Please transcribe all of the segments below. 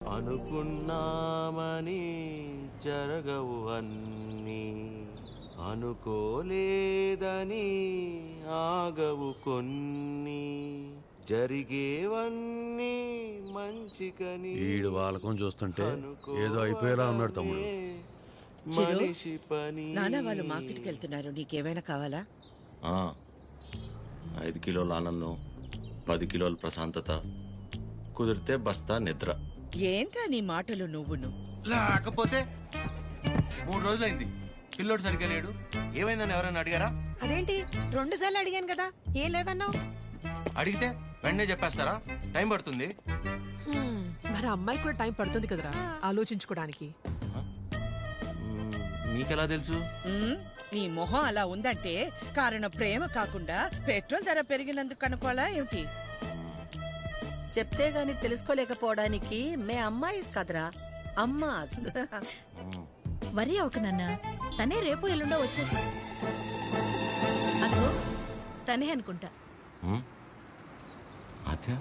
అనుకున్నామని జరగవు అన్నీ, అనుకోలేదని ఆగవు కొన్ని, జరిగేవన్నీ మంచికని. ఈడు వాళ్ళకం చూస్తుంటే ఏదో అయిపోయేలా ఉన్నాడు తమ్ముడు. మనిషి పని. నాన్న వాళ్ళు మార్కెట్కి వెళ్తున్నారు, నీకేమైనా కావాలా? 5 కిలోల ఆనందం, 10 కిలోల ప్రశాంతత, కుదిరితే బస్తా నిద్ర. ఏంట్రా నీ మాటలు నువ్వును? లేకపోతే 3 రోజులైంది పిల్లోడు సరిగ్గా లేడు. ఏమైందని ఎవరైనా అడిగారా? అదేంటి 2 సార్లు అడిగాను కదా, ఏం లేదన్నావు. అడిగితే వెంటనే చెప్పేస్తారా? టైం పడుతుంది. మరి అమ్మాయి కూడా టైం పడుతుంది కదరా ఆలోచించుకోవడానికి. మీకెలా తెలుసు? నీ మొహం అలా ఉందంటే కారణం ప్రేమ కాకుండా పెట్రోల్ ధర పెరిగినందుకు అనుకోవాలా ఏమిటి? చెప్తే గాని తెలుసుకోలేకపోవడానికి మే అమ్మాయిస్ కదరా, అమ్మాస్. వరి ఒక నాన్న, తనే రేపు ఎల్లుండో వచ్చేసి. అదో తనే అనుకుంటా. అదే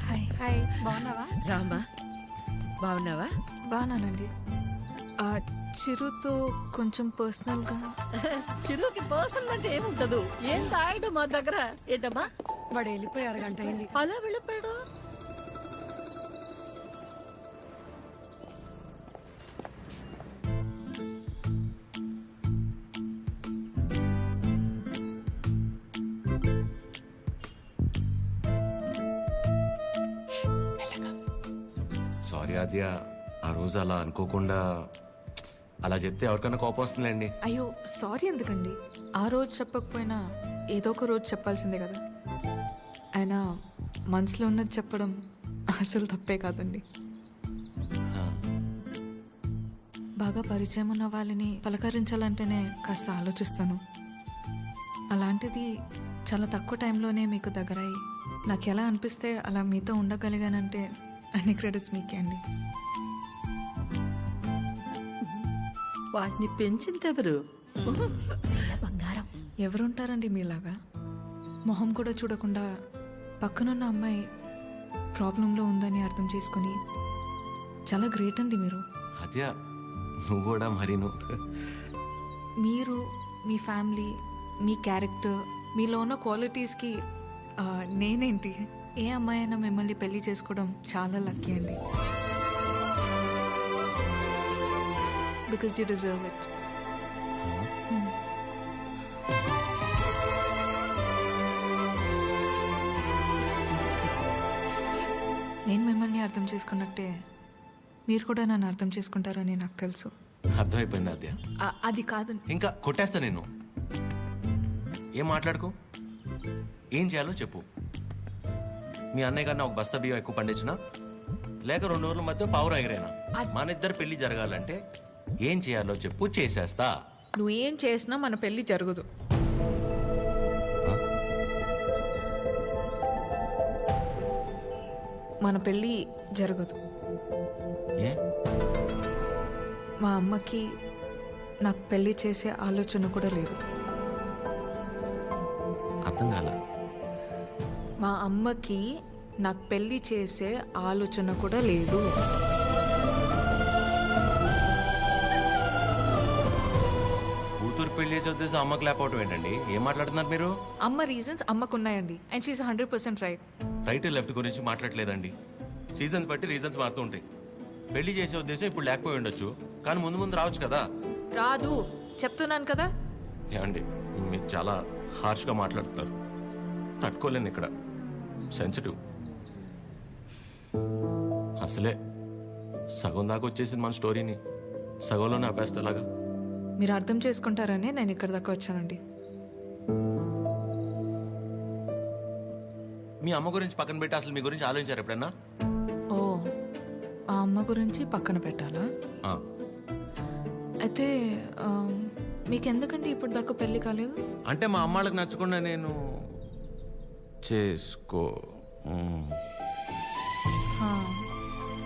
హాయ్, బాగున్నావా? రామా, బాగున్నావా? బాగున్నానండి. చిరుతో కొంచెం పర్సనల్ గా. చిరుకి పర్సనల్ అంటే ఏముంటదు, ఏం తాగడు మా దగ్గర. ఏంటమ్మా వాడు వెళ్ళిపోయి 1 గంట అయింది. అలా వెళ్ళిపోయాడు? సారీ ఆద్య, ఆ రోజు అలా అనుకోకుండా అలా చెప్తే ఎవరికైనా కోపం వస్తుందండి. అయ్యో సారీ ఎందుకండి, ఆ రోజు చెప్పకపోయినా ఏదో ఒక రోజు చెప్పాల్సిందే కదా. అయినా మనసులో ఉన్నది చెప్పడం అసలు తప్పే కాదండి. బాగా పరిచయం ఉన్న వాళ్ళని పలకరించాలంటేనే కాస్త ఆలోచిస్తాను. అలాంటిది చాలా తక్కువ టైంలోనే మీకు దగ్గరయ్యి నాకు ఎలా అనిపిస్తే అలా మీతో ఉండగలిగానంటే అన్ని క్రెడిట్స్ మీకే అండి. వాటిని పెంచిందెవరు? బంగారం. ఎవరుంటారండి మీలాగా? మొహం కూడా చూడకుండా పక్కనున్న అమ్మాయి ప్రాబ్లంలో ఉందని అర్థం చేసుకుని చాలా గ్రేట్ అండి మీరు. ఆద్య, నువ్వు కూడా మరి మీరు, మీ ఫ్యామిలీ, మీ క్యారెక్టర్, మీలో ఉన్న క్వాలిటీస్కి నేనేంటి? ఏ అమ్మాయి అయినా మిమ్మల్ని పెళ్లి చేసుకోవడం చాలా లక్కీ అండి. Because you deserve it. నేను మిమ్మల్ని అర్థం చేసుకున్నట్టే మీరు కూడా నన్ను అర్థం చేసుకుంటారని నాకు తెలుసు. అర్థమైపోయింది ఆద్య. అది కాదండి. ఇంకా కొట్టేస్తా నేను. ఏం మాట్లాడుకో, ఏం చేయాలో చెప్పు. మీ అన్నయ్య కన్నా 1 బస్తా బియ్యం ఎక్కువ పండించినా, లేక 2 రోజుల మధ్య పావురం ఎగిరేనా, మన ఇద్దరు పెళ్లి జరగాలంటే ఏం చేయాలో చెప్పు, చేసేస్తా. నువ్వేం చేసినా మన పెళ్లి జరగదు. మన పెళ్లి జరగదు. ఏ? మా అమ్మకి నాకు పెళ్లి చేసే ఆలోచన కూడా లేదు. అర్థం కాల. మా అమ్మకి నాకు పెళ్లి చేసే ఆలోచన కూడా లేదు. కూతురు పెళ్లి చేసే ఉద్దేశం అమ్మకు లేకపోవటం ఏంటండి? ఏం మాట్లాడుతున్నారు మీరు? అమ్మ రీజన్స్ అమ్మకున్నాయండి, and she is 100% right. Right left గురించి మాట్లాడలేదండి. సీజన్స్ బట్టి రీజన్స్ మారుతూ ఉంటాయి. పెళ్లి చేసే ఉద్దేశం ఇప్పుడు లేకపోయి ఉండొచ్చు, కానీ ముందు ముందు రావచ్చు కదా. రాదు చెప్తున్నాను కదా. ఏమండి, మీరు చాలా హార్ష్గా మాట్లాడుతున్నారు. తట్టుకోలేను ఇక్కడ, సెన్సిటివ్. అసలే సగం దాకా వచ్చేసింది మన స్టోరీని, సగంలోనే ఆపేస్తేలాగా. మీరు అర్థం చేసుకుంటారనే నేను ఇక్కడ దాకా వచ్చానండి. మీ అమ్మ గురించి పక్కన పెట్టి అసలు మీ గురించి ఆలోచించారు ఎప్పుడన్నా? ఓ, ఆ అమ్మ గురించి పక్కన పెట్టాలా? అయితే మీకెందుకంటే ఇప్పుడు దాకా పెళ్లి కాలేదు? అంటే మా అమ్మాళ్ళకి నచ్చకుండా నేను చేసుకో.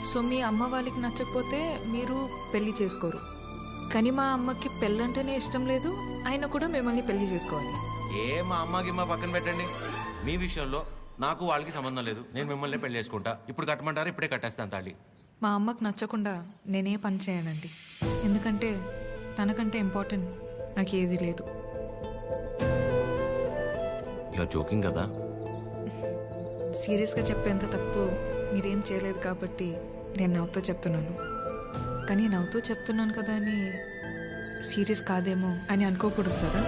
సో మీ అమ్మ వాళ్ళకి నచ్చకపోతే మీరు పెళ్లి చేసుకోరు. కానీ మా అమ్మకి పెళ్ళంటేనే ఇష్టం లేదు, ఆయన కూడా మిమ్మల్ని పెళ్లి చేసుకోవాలి. మా అమ్మకి మా పక్కన పెట్టండి. మీ విషయంలో నాకు వాళ్ళకి సంబంధం లేదు. నేను మిమ్మల్ని పెళ్లి చేసుకుంటా. ఇప్పుడు కట్టమంటారా? ఇప్పుడే కట్టేస్తాను తాళి. మా అమ్మకు నచ్చకుండా నేనే పని చేయనండి, ఎందుకంటే తనకంటే ఇంపార్టెంట్ నాకు ఏది లేదు. ఇలా జోకింగ్ కదా. సీరియస్గా చెప్పేంత తప్పు మీరేం చేయలేదు కాబట్టి నేను నవ్వుతూ చెప్తున్నాను. కానీ నవ్వుతూ చెప్తున్నాను కదా అని సీరియస్ కాదేమో అని అనుకోకూడదు కదా.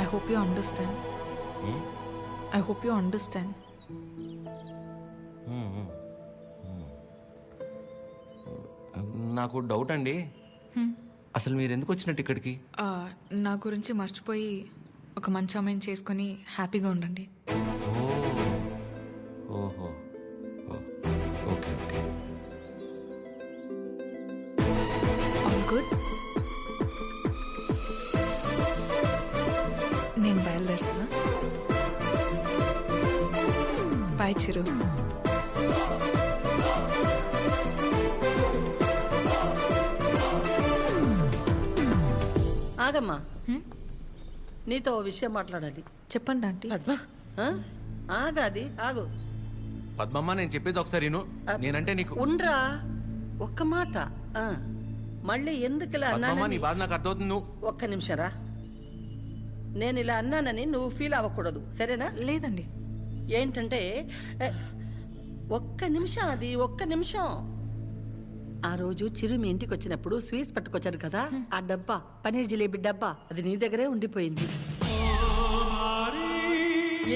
I hope you understand. I hope you understand. నాకు డౌట్ అండి, అసలు మీరు ఎందుకు వచ్చినట్టు ఇక్కడికి? నా గురించి మర్చిపోయి ఒక మంచి అమ్మాయిని చేసుకొని హ్యాపీగా ఉండండి. ఓహో, ఓకే ఓకే. All good. నేను బయలుదేరుతా. బాయ్ చిరు. ఆగమ్మా, నీతో ఓ విషయం మాట్లాడాలి. చెప్పండి ఆంటీ. పద్మ, ఆ? ఆగాది ఆగు. పద్మమ్మ, నేను చెప్పేది ఒకసారి విను. నేనంటే నీకు ఉండ్రా, ఒక్క మాట. ఆ, మళ్ళీ ఎందుకు ఇలా పద్మమ్మ, నీ అన్నానని బాధ నాకు అర్థమవుతుంది. నువ్వు ఒక్క నిమిషం రా. నేను ఇలా అన్నానని నువ్వు ఫీల్ అవ్వకూడదు, సరేనా? లేదండి. ఏంటంటే ఒక్క నిమిషం, అది ఒక్క నిమిషం. ఆ రోజు చిరు మీ ఇంటికి వచ్చినప్పుడు స్వీట్స్ పట్టుకొచ్చాడు కదా, ఆ డబ్బా పనీర్ జిలేబీ డబ్బా అది నీ దగ్గరే ఉండిపోయింది.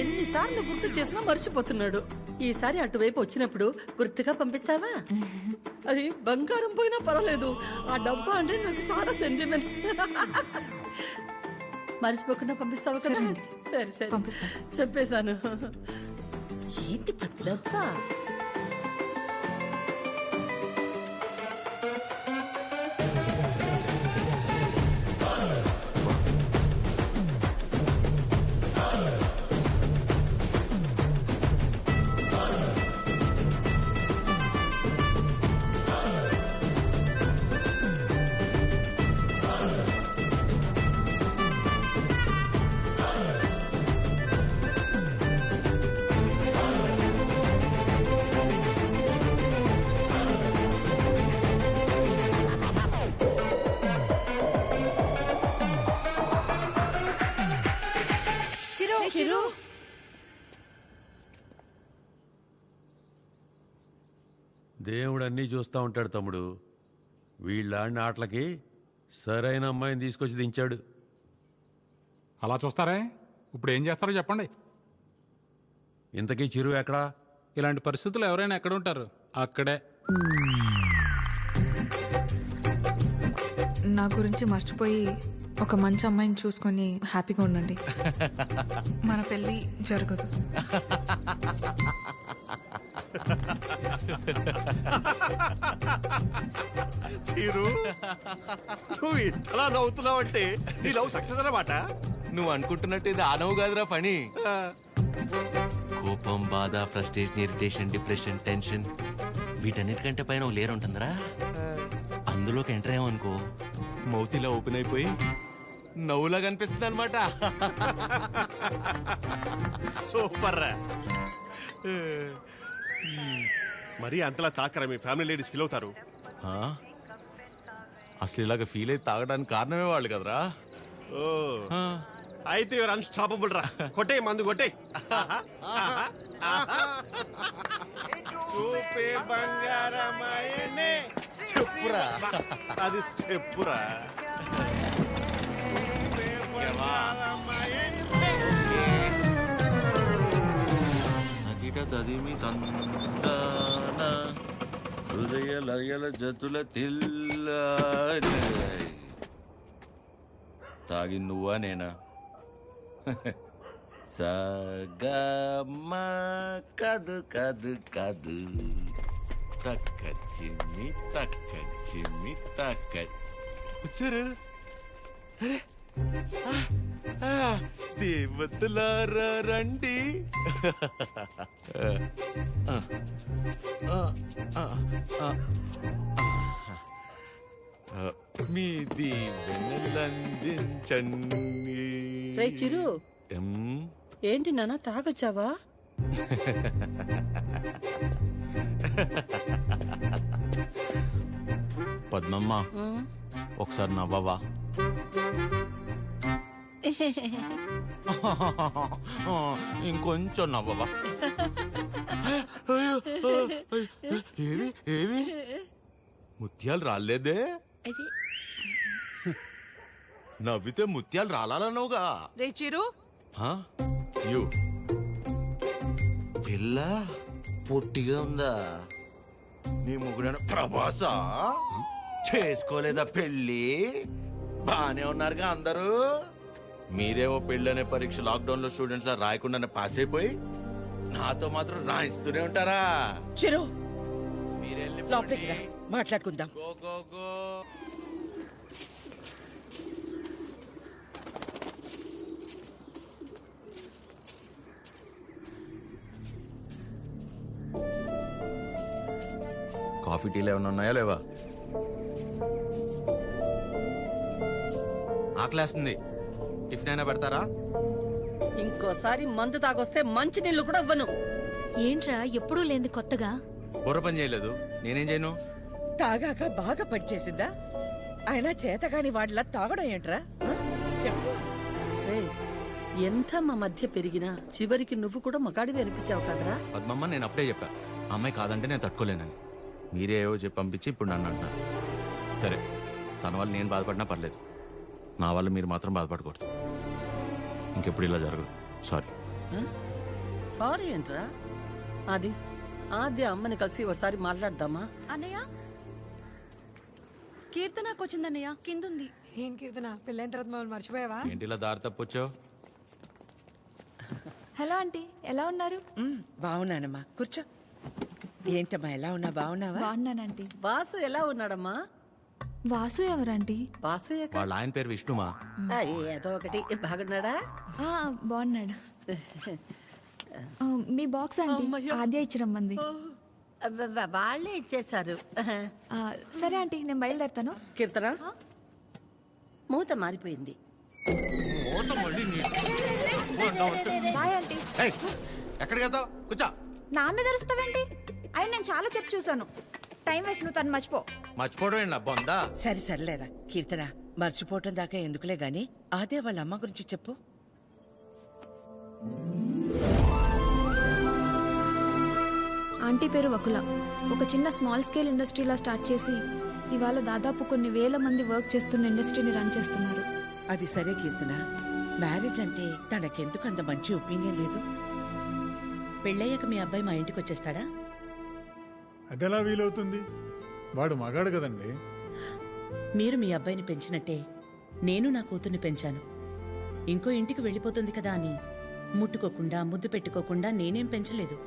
ఎన్నిసార్లు గుర్తు చేసినా మర్చిపోతున్నాడు. ఈసారి అటువైపు వచ్చినప్పుడు గుర్తుగా పంపిస్తావా? అది బంగారం పోయినా పర్వాలేదు, ఆ డబ్బా అంటే నాకు చాలా సెంటిమెంట్స్. మర్చిపోకుండా పంపిస్తావా కదా? సరే సరే పంపిస్తాను. చెప్పేశాను. ఏంటి డబ్బా? చిరు, దేవుడు అన్నీ చూస్తూ ఉంటాడు తమ్ముడు. వీళ్ళాడిన ఆటలకి సరైన అమ్మాయిని తీసుకొచ్చి దించాడు. అలా చూస్తారే, ఇప్పుడు ఏం చేస్తారో చెప్పండి. ఇంతకీ చిరు ఎక్కడా? ఇలాంటి పరిస్థితులు ఎవరైనా ఎక్కడ ఉంటారు? అక్కడే. నా గురించి మర్చిపోయి ఒక మంచి అమ్మాయిని చూసుకొని హ్యాపీగా ఉండండి. మన పెళ్ళి జరగదు. చీరు, నువ్వు ఇంతలా నవ్వుతున్నావు అంటే నీ లవ్ సక్సెస్ అన్నమాట. నువ్వు అనుకుంటున్నట్టు ఇది ఆనవు కాదురా పని. కోపం, బాధ, ఫ్రస్ట్రేషన్, ఇరిటేషన్, డిప్రెషన్, టెన్షన్ వీటన్నిటికంటే పైన ఓ లేరు ఉంటుందిరా. అందులోకి ఎంటర్ అయ్యామనుకో, మౌత్ ఇలా ఓపెన్ అయిపోయి నవ్వులా కనిపిస్తుంది అనమాట. సూపర్ రా. మరి అంతలా తాకరా, మీ ఫ్యామిలీ లేడీస్ ఫీల్ అవుతారు. అసలు ఇలాగ ఫీల్ అయితే తాగడానికి కారణమే వాళ్ళు కదరా. ఓ, అయితే యువర్ అన్స్టాపబుల్ రా. కొట్టే మందు కొట్టే. చూపే బంగారమాయనే. చెప్పురా. అది చెప్పురా. తదిమి తందాన హృదయ లయల జతుల తిల్ల. తాగి నువ్వా నేనా? సగమ కదు కదు కదు తక్క చిమ్మి తక్క చిమ్మి తక్క. వచ్చారు? అరే దేవతలారా రండి. మీ దీవెనలందించండి. రే చిరు ఎం? ఏంటి నాన్న తాగొచ్చావా? పద్మమ్మ ఒకసారి నవ్వవా? ఇంకొంచెం నవ్వవా? ఏవి ఏవి ముత్యాలు రాలేదే? నవ్వితే ముత్యాలు రాలనవుగా. రే చిరు, యు పిల్ల పొట్టిగా ఉందా? నీ ముగ్గురు ప్రభాసా చేసుకోలేదా పెళ్ళి? బానే ఉన్నారుగా అందరూ. మీరేమో పెళ్ళి అనే పరీక్ష లాక్డౌన్ లో స్టూడెంట్స్ లా రాయకుండానే పాస్ అయిపోయి నాతో మాత్రం రాయిస్తూనే ఉంటారా? చిరు మీరెళ్ళి లోపలికి రా, మాట్లాడుకుందాం. Go go go. కాఫీ టీలు ఏమైనా ఉన్నాయా లేవా? ఆకలేస్తుంది, టిఫిన్ అయినా పెడతారా? ఇంకోసారి మందు తాగొస్తే మంచి నీళ్లు కూడా ఇవ్వను. ఏంట్రా ఎప్పుడూ లేని కొత్తగా? బుర్ర పని చేయలేదు, నేనేం చేయను? తాగాక బాగా పనిచేసిందా? అయినా చేతగాని వాడిలా తాగడం ఏంట్రా? చెప్పు. రే ఎంత మా మధ్య పెరిగినా చివరికి నువ్వు కూడా మగాడివి అనిపించావు కదరా? పద్మమ్మ నేను అప్పుడే చెప్పా, ఆ అమ్మాయి కాదంటే నేను తట్టుకోలేనని. మీరే ఏవో చెప్పి పంపించి ఇప్పుడు నన్ను అంటున్నారు. సరే, తన వల్ల నేను బాధపడినా పర్లేదు, నా వల్ల మీరు మాత్రం బాధపడకూడదు. ఇంకెప్పుడు ఇలా జరగదు. సారీ. సారీ ఏంట్రా? అది ఆద్య అమ్మని కలిసి ఒకసారి మాట్లాడదామా? అన్నయ్య, కీర్తనకు వచ్చిందన్నయ్య, కిందుంది. ఏం కీర్తన, పెళ్ళైన తర్వాత మమ్మల్ని మర్చిపోయావా? ఏంటి ఇలా దారి తప్పొచ్చావు? హలో ఆంటీ, ఎలా ఉన్నారు? బాగున్నానమ్మా, కూర్చో. ఏంటమ్మా ఎలా ఉన్నా? బాగున్నావా? బాగున్నానంటీ. వాసు ఎలా ఉన్నాడమ్మా? వాసు ఎవరంటీ? వాసు వాళ్ళ ఆయన పేరు విష్ణుమా. ఏదో ఒకటి. బాగున్నాడా? బాగున్నాడు. మీ బాక్స్ ఆంటీ ఆద్య ఇచ్చిరమ్మంది. వాళ్ళే ఇచ్చేశారు. సరే ఆంటీ, నేను బయలుదేరుతాను. కీర్తన, మూత మారిపోయింది. Bye aunty. ఎక్కడికి వెళ్తావు? కూర్చో. నా మీద అరుస్తావేంటి? అయినా నేను చాలా చెప్పు చూసాను. టైం వేస్ట్, నువ్వు తను మర్చిపో. మర్చిపోవడం ఏంటి బొందా? సరే సర్లేరా కీర్తన, మర్చిపోవటం దాకా ఎందుకులే గాని అదే వాళ్ళ అమ్మ గురించి చెప్పు. ఆంటీ పేరు వకుల. ఒక చిన్న స్మాల్ స్కేల్ ఇండస్ట్రీలా స్టార్ట్ చేసి ఇవాళ దాదాపు కొన్ని వేల మంది వర్క్ చేస్తున్న ఇండస్ట్రీని రన్ చేస్తున్నారు. అది సరే కీర్తన, మ్యారేజ్ అంటే తనకెందుకు అంత మంచి ఒపీనియన్ లేదు? పెళ్ళయ్యాక మీ అబ్బాయి మా ఇంటికి వచ్చేస్తాడా? అదెలా వీలవుతుంది? వాడు మగాడు కదండి. మీరు మీ అబ్బాయిని పెంచినట్టే నేను నా కూతుర్ని పెంచాను. ఇంకో ఇంటికి వెళ్ళిపోతుంది కదా అని ముట్టుకోకుండా ముద్దు పెట్టుకోకుండా నేనేం పెంచలేదు.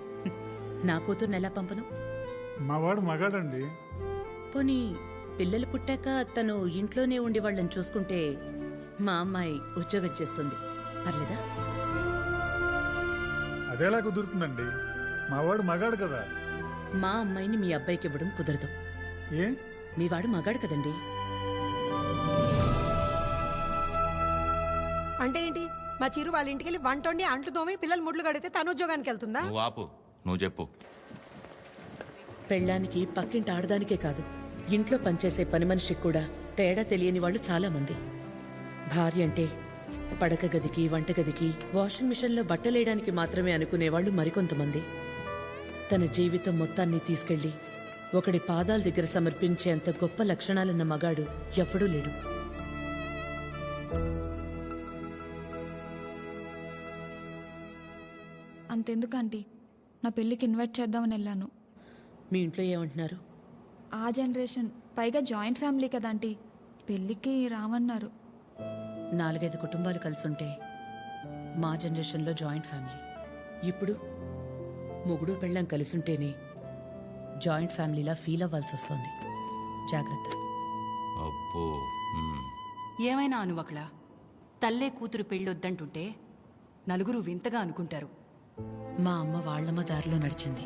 నా కూతుర్ని ఎలా పంపను? మా వాడు మగాడండి. పోనీ పిల్లలు పుట్టాక తను ఇంట్లోనే ఉండి వాళ్ళని చూసుకుంటే మా అమ్మాయి ఉద్యోగం చేస్తుంది, పర్లేదా? అదెలా కుదురుతుందండి? మా వాడు మగాడు కదా. మా అమ్మాయిని మీ అబ్బాయికి ఇవ్వడం కుదరదు. ఏ? మీ వాడు మగాడు కదండి. అంటే ఏంటి? మా చిరు వాళ్ళ ఇంటికి వెళ్ళి వంట వండి అంట్లు తోమి పిల్లలు ముడ్లు కడితే తను ఉద్యోగానికి వెళ్తుందా? నువ్వు ఆపు, నువ్వు చెప్పు. పెళ్ళానికి పక్కింటి ఆడదానికే కాదు, ఇంట్లో పనిచేసే పని మనిషికి కూడా తేడా తెలియని వాళ్ళు చాలా మంది. భార్య అంటే పడక గదికి, వంటగదికి, వాషింగ్ మిషన్లో బట్టలేయడానికి మాత్రమే అనుకునేవాళ్ళు మరికొంతమంది. తన జీవితం మొత్తాన్ని తీసుకెళ్లి ఒకడి పాదాల దగ్గర సమర్పించేంత గొప్ప లక్షణాలున్న మగాడు ఎప్పుడూ లేడు. అంతెందుకు ఆంటీ, నా పెళ్ళికి ఇన్వైట్ చేద్దామని వెళ్ళాను. మీ ఇంట్లో ఏమంటున్నారు? ఆ జనరేషన్, పైగా జాయింట్ ఫ్యామిలీ కదా ఆంటీ, పెళ్ళికి రామన్నారు. 4-5 కుటుంబాలు కలిసుంటే మా జనరేషన్లో జాయింట్ ఫ్యామిలీ. ఇప్పుడు మొగుడు పెళ్ళం కలిసుంటేనే జాయింట్ ఫ్యామిలీలా ఫీల్ అవ్వాల్సి వస్తుంది. జాగ్రత్త. అబ్బో. ఏమైనా అనువకలా తల్లే కూతురు పెళ్ళొద్దంటుంటే నలుగురు వింతగా అనుకుంటారు. మా అమ్మ వాళ్ళమ్మ దారిలో నడిచింది,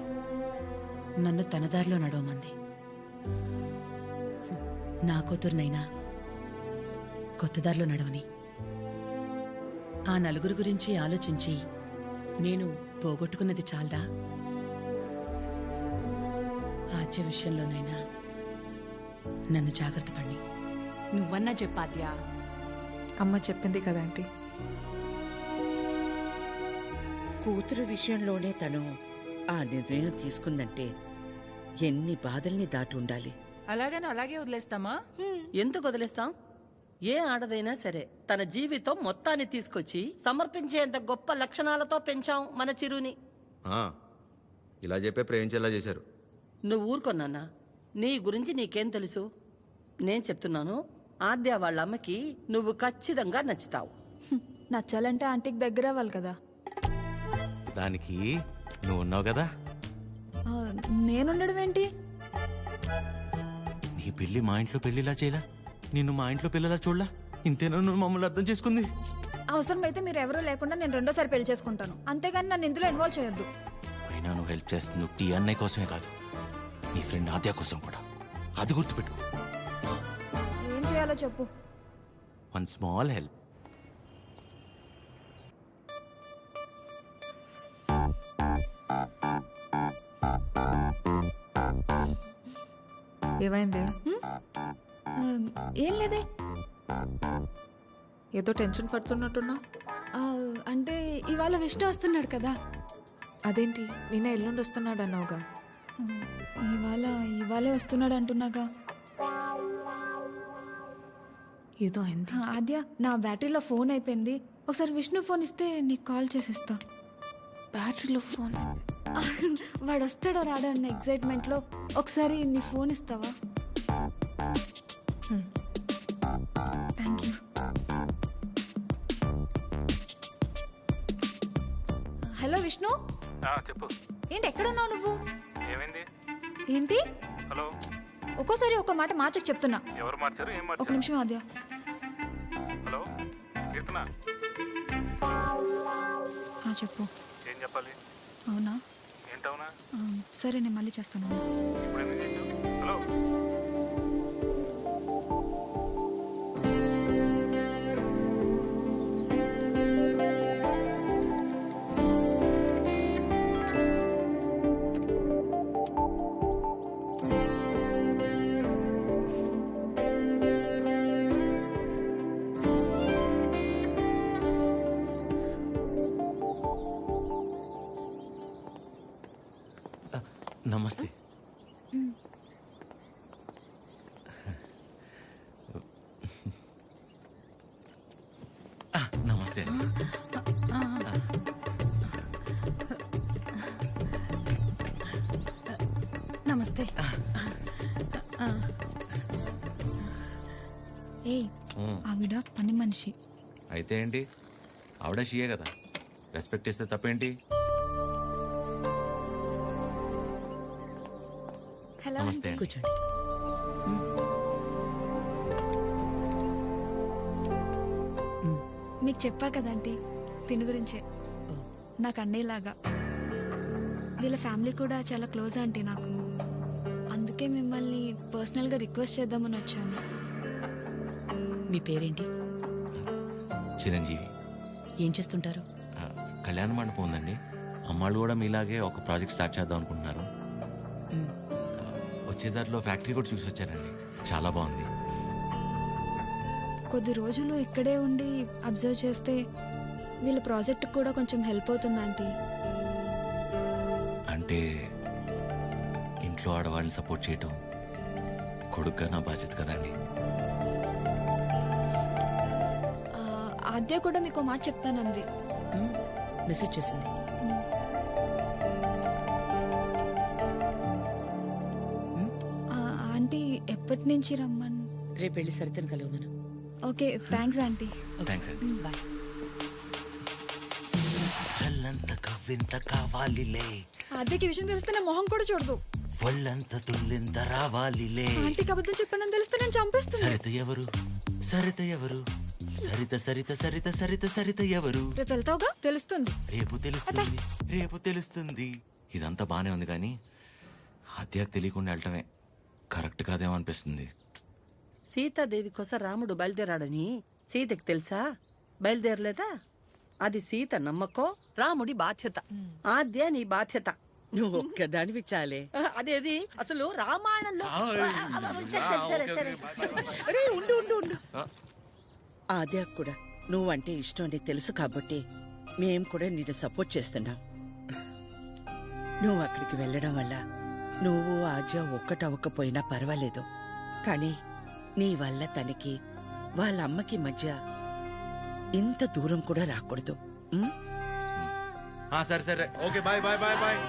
నన్ను తన దారిలో నడవమంది. నా కూతురునైనా కొత్త దారిలో నడవని. ఆ నలుగురు గురించి ఆలోచించి నేను పోగొట్టుకున్నది చాలదా? ఆద్య విషయంలోనైనా నన్ను జాగ్రత్త పడి. నువ్వన్నా చెప్పాద్యా. అమ్మ చెప్పింది కదా ఆంటీ. కూతురు విషయంలోనే తను ఆ నిర్ణయం తీసుకుందంటే ఎన్ని బాధల్ని దాటి ఉండాలి. అలాగని అలాగే వదిలేస్తామా? ఎందుకు వదిలేస్తాం? ఏ ఆడదైనా సరే తన జీవితం మొత్తాన్ని తీసుకొచ్చి సమర్పించేంత గొప్ప లక్షణాలతో పెంచాం మన చిరుని. ఇలా చెప్పే ప్రేమించేలా చేశారు. నువ్వు ఊరుకొన్నానా? నీ గురించి నీకేం తెలుసు? నేను చెప్తున్నాను, ఆద్య వాళ్ళ అమ్మకి నువ్వు ఖచ్చితంగా నచ్చుతావు. నచ్చాలంటే ఆంటీకి దగ్గర అవ్వాలి కదా. దానికి నువ్వు ఉన్నావు కదా. నేనుండడం ఏంటి? నీ పెళ్లి మా ఇంట్లో పెళ్లిలా చేయలా, నిన్ను మా ఇంట్లో పిల్లలా చూడలా. ఇంతేనా నువ్వు మమ్మల్ని అర్థం చేసుకుంది? అవసరమైతే మీరు ఎవరూ లేకుండా నేను రెండోసారి పెళ్లి చేసుకుంటాను, అంతేగాని నన్ను ఇందులో ఇన్వాల్వ్ చేయొద్దు. అయినా నువ్వు హెల్ప్ చేస్తుంది టీ అన్నయ్య కోసమే కాదు, నీ ఫ్రెండ్ ఆద్య కోసం కూడా. అది గుర్తుపెట్టుకో. ఏం చేయాలో చెప్పు. One small help. ఏమైంది? ఏం లేదే. ఏదో టెన్షన్ పడుతున్నట్టున్నా. అంటే ఇవాళ విష్ణు వస్తున్నాడు కదా. అదేంటి నిన్న ఎల్లుండి వస్తున్నాడు అన్నావుగా. ఇవాళే వస్తున్నాడు అంటున్నాగా. ఏదో అయింది. ఆద్య, నా బ్యాటరీలో ఫోన్ అయిపోయింది. ఒకసారి విష్ణు ఫోన్ ఇస్తే నీకు కాల్ చేసిస్తా. బ్యాటరీలో ఫోన్? వాడు వస్తాడో రాడో అన్న ఎక్సైట్మెంట్ లో ఒకసారి నీ ఫోన్ ఇస్తావా? Thank you. హలో విష్ణు. చెప్పు. ఏంటి ఎక్కడున్నావు నువ్వు? ఏమైంది? ఏంటి? హలో. ఒక్కోసారి ఒక మాట మార్చకు చెప్తున్నా. ఎవరు మార్చారు? ఏం మార్చారు? ఒక నిమిషం ఆద్య. హలో కీర్తన. చెప్పు. ఏం చెప్పాలి? అవునా? ఏంటవునా? సరే నేను మళ్ళీ చేస్తాను. ఇప్పుడు ఎందుకు చేసావు? హలో. నమస్తే. నమస్తే. నమస్తే. ఏయ్, ఆవిడ పని మనిషి. అయితే ఏంటి? ఆవిడ షియే కదా, రెస్పెక్ట్ ఇస్తే తప్పేంటి? నమస్తే. కూర్చోండి. మీకు చెప్పా కదంటీ తిని గురించే. నాకు అన్నయ్యలాగా. వీళ్ళ ఫ్యామిలీ కూడా చాలా క్లోజ్ ఆంటీ నాకు. అందుకే మిమ్మల్ని పర్సనల్గా రిక్వెస్ట్ చేద్దామని వచ్చాను. మీ పేరేంటి? చిరంజీవి. ఏం చేస్తుంటారు? కళ్యాణ మండపం ఉందండి. అమ్మాళ్ళు కూడా మీలాగే ఒక ప్రాజెక్ట్ స్టార్ట్ చేద్దాం అనుకుంటున్నారు. వచ్చే దారిలో ఫ్యాక్టరీ కూడా చూసి వచ్చానండి, చాలా బాగుంది. కొద్ది రోజులు ఇక్కడే ఉండి అబ్జర్వ్ చేస్తే వీళ్ళ ప్రాజెక్ట్ కూడా కొంచెం హెల్ప్ అవుతుంది ఆంటీ. అంటే ఇంట్లో ఆడవాళ్ళని సపోర్ట్ చేయటం కొడుకుగా నా బాధ్యత కదండి. ఆద్య కూడా మీకు మాట చెప్తానంది. మెసేజ్ చేసింది. ఆంటీ ఎప్పటి నుంచి రమ్మని? రేపు వెళ్ళి సరితను కలవమను. Okay, thanks aunty. థ్యాంక్స్ అండి. బాయ్. చల్లంత కవ్వింత కావాలిలే, ఆద్యకి విషయం తెలిస్తే నా మొహం కూడా చూడదు. ఒళ్ళంత తుల్లింత రావాలిలే. ఆంటీకి అబద్ధం చెప్పానని తెలిస్తే నేను చంపేస్తున్నా. సరిత ఎవరు? సరిత ఎవరు? సరిత సరిత సరిత సరిత సరిత ఎవరు? రేపు వెళ్తావుగా తెలుస్తుంది. రేపు తెలుస్తుంది, రేపు తెలుస్తుంది. ఇదంతా బానే ఉంది కానీ హత్యకు తెలియకుండా వెళ్ళటమే కరెక్ట్ కాదేమో అనిపిస్తుంది. సీతాదేవి కోసం రాముడు బయలుదేరాడని సీతకి తెలుసా? బయలుదేరలేదా? అది సీత నమ్మకం, రాముడి బాధ్యత. ఆద్య నీ బాధ్యత. నువ్వు ఒక్కదానివి చాలే. అదేది అసలు రామాయణంలో సరే, సరే. అరే ఉండు ఉండు ఉండు. ఆద్య కూడా నువ్వంటే ఇష్టం అని తెలుసు కాబట్టి మేం కూడా నిన్ను సపోర్ట్ చేస్తున్నాం. నువ్వు అక్కడికి వెళ్ళడం వల్ల నువ్వు ఆద్య ఒక్కటవ్వకపోయినా పర్వాలేదు, కానీ నీ వల్ల తనకి వాళ్ళ అమ్మకి మధ్య ఇంత దూరం కూడా రాకూడదు. సరే సరే, okay, bye bye bye bye.